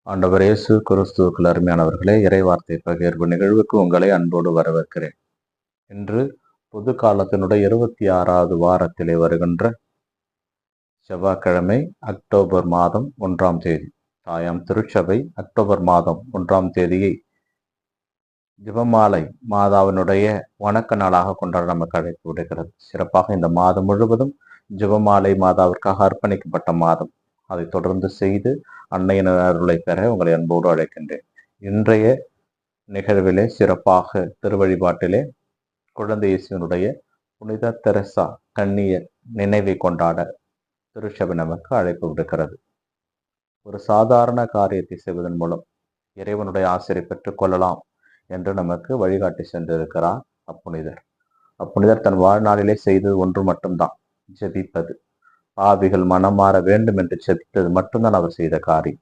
ஆண்டவர் இயேசு கிறிஸ்துவுக்குள் அருமையானவர்களே, இறைவார்த்தை பகிர்வு நிகழ்வுக்கு உங்களை அன்போடு வரவேற்கிறேன். இன்று பொது காலத்தினுடைய 26வது வாரத்திலே வருகின்ற செவ்வாய்க்கிழமை, அக்டோபர் மாதம் 1ஆம் தேதி. தாயாம் திருச்சபை அக்டோபர் மாதம் 1ஆம் தேதியை ஜெபமாலை மாதாவினுடைய வணக்க நாளாக கொண்டாட நமக்கு அழைப்பு விடுகிறது. சிறப்பாக இந்த மாதம் முழுவதும் ஜெபமாலை மாதாவிற்காக அர்ப்பணிக்கப்பட்ட மாதம். அதை தொடர்ந்து செய்து அன்னையின் அருளை பெற உங்களை அன்போடு அழைக்கின்றேன். இன்றைய நிகழ்விலே சிறப்பாக திருவழிபாட்டிலே குழந்தை இயேசுவினுடைய புனித தெரசா கன்னியர் நினைவை கொண்டாட திருச்சபை நமக்கு அழைப்பு விடுக்கிறது. ஒரு சாதாரண காரியத்தை செய்வதன் மூலம் இறைவனுடைய ஆசிரியை பெற்றுக் கொள்ளலாம் என்று நமக்கு வழிகாட்டி சென்றிருக்கிறார் அப்புனிதர் தன் வாழ்நாளிலே செய்தது ஒன்று மட்டும்தான், ஜெபிப்பது. பாவிகள் மனம் மாற வேண்டும் என்று ஜெபித்தது மட்டும்தான் அவர் செய்த காரியம்.